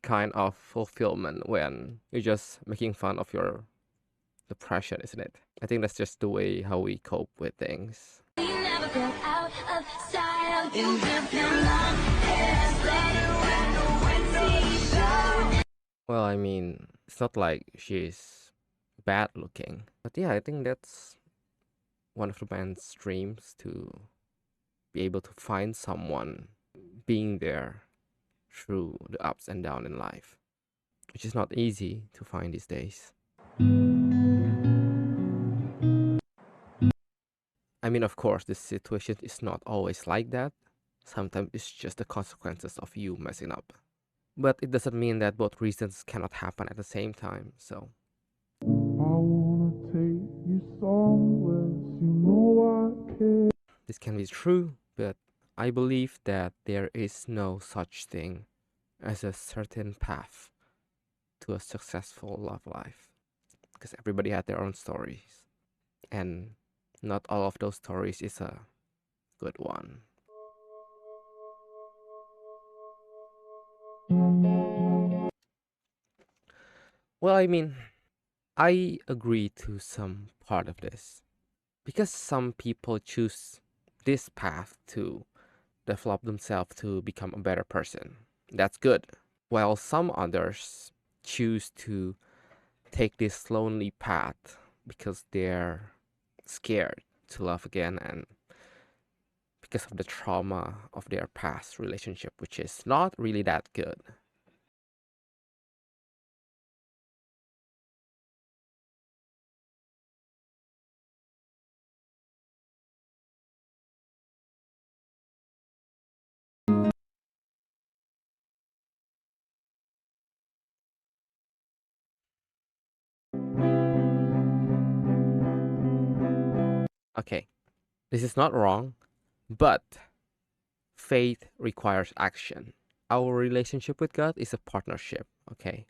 kind of fulfillment when you're just making fun of your depression, isn't it? I think that's just the way how we cope with things. Well, I mean, it's not like she's bad looking. But yeah, I think that's one of the band's dreams, to be able to find someone being there through the ups and downs in life, which is not easy to find these days. I mean, of course, the situation is not always like that. Sometimes it's just the consequences of you messing up. But it doesn't mean that both reasons cannot happen at the same time, so. I wanna take you somewhere, you know I care. This can be true, but I believe that there is no such thing as a certain path to a successful love life, because everybody had their own stories, and not all of those stories is a good one. Well, I mean, I agree to some part of this, because some people choose this path to develop themselves to become a better person. That's good. While some others choose to take this lonely path because they're scared to love again, and because of the trauma of their past relationship, which is not really that good. Okay, this is not wrong, but faith requires action. Our relationship with God is a partnership, okay?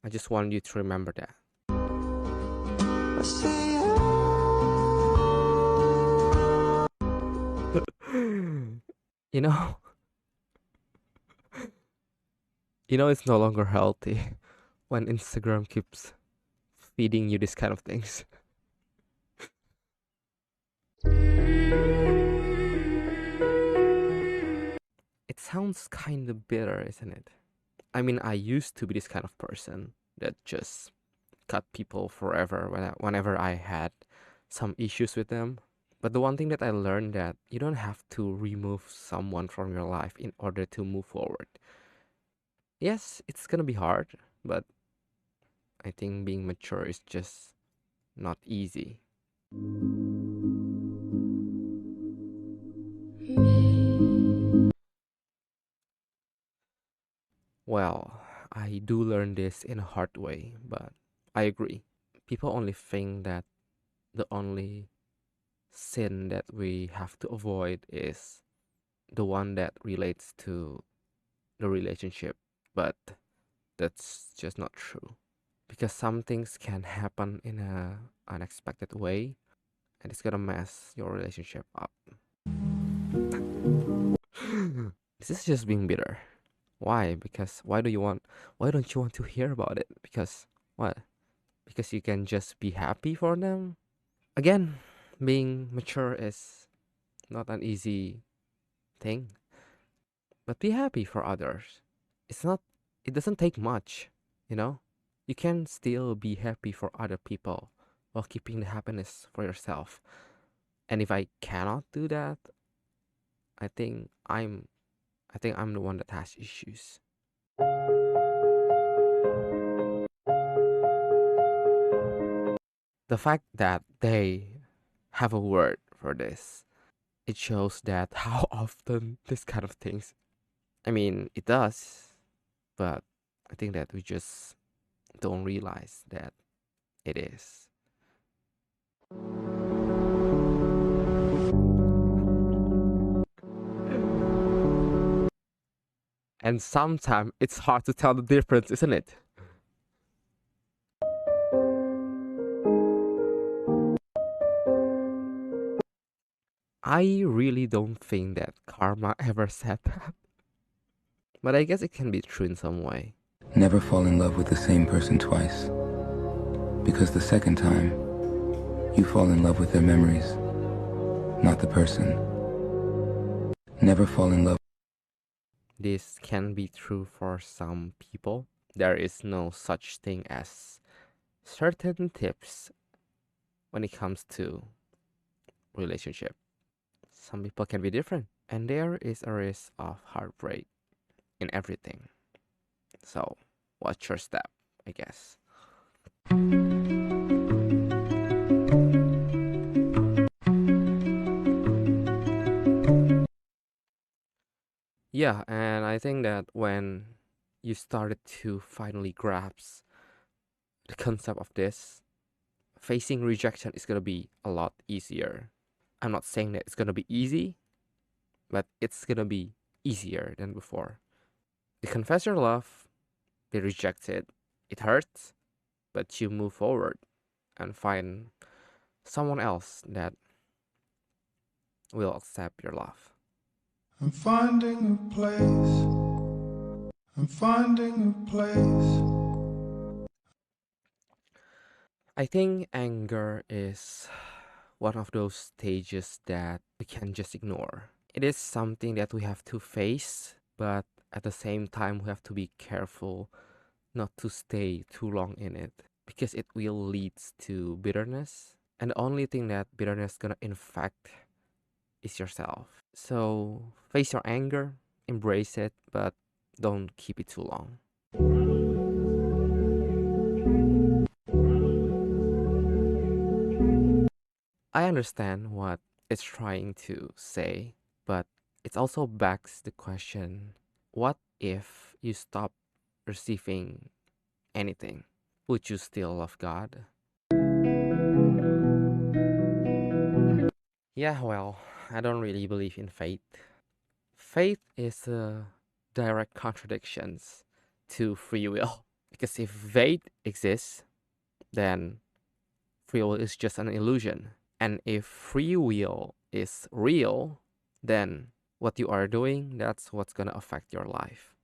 I just want you to remember that. You know, it's no longer healthy when Instagram keeps feeding you this kind of things. It sounds kind of bitter, isn't it? I mean, I used to be this kind of person that just cut people forever whenever I had some issues with them. But the one thing that I learned, that you don't have to remove someone from your life in order to move forward. Yes, it's gonna be hard, but I think being mature is just not easy. Well, I do learn this in a hard way, but I agree. People only think that the only sin that we have to avoid is the one that relates to the relationship, but that's just not true, because some things can happen in a unexpected way, and it's gonna mess your relationship up. This is just being bitter. Why? Because why don't you want to hear about it? Because what? Because you can just be happy for them? Again, being mature is not an easy thing, but be happy for others. It doesn't take much, you know? You can still be happy for other people while keeping the happiness for yourself. And if I cannot do that, I think I'm the one that has issues. The fact that they have a word for this, it shows that how often this kind of things, I mean, it does, but I think that we just don't realize that it is. And sometimes it's hard to tell the difference, isn't it? I really don't think that karma ever said that. But I guess it can be true in some way. Never fall in love with the same person twice, because the second time, you fall in love with their memories, not the person. Never fall in love. This can be true for some people. There is no such thing as certain tips when it comes to relationship. Some people can be different, and there is a risk of heartbreak in everything. So, watch your step, I guess. Yeah, and I think that when you started to finally grasp the concept of this, facing rejection is gonna be a lot easier. I'm not saying that it's gonna be easy, but it's gonna be easier than before. You confess your love, be rejected. It hurts, but you move forward and find someone else that will accept your love. I'm finding a place. I'm finding a place. I think anger is one of those stages that we can just ignore. It is something that we have to face, but at the same time, we have to be careful not to stay too long in it because it will lead to bitterness. And the only thing that bitterness gonna infect is yourself. So face your anger, embrace it, but don't keep it too long. I understand what it's trying to say, but it also begs the question, what if you stop receiving anything? Would you still love God? Yeah, well, I don't really believe in fate. Faith is a direct contradiction to free will. Because if fate exists, then free will is just an illusion. And if free will is real, then what you are doing, that's what's gonna affect your life.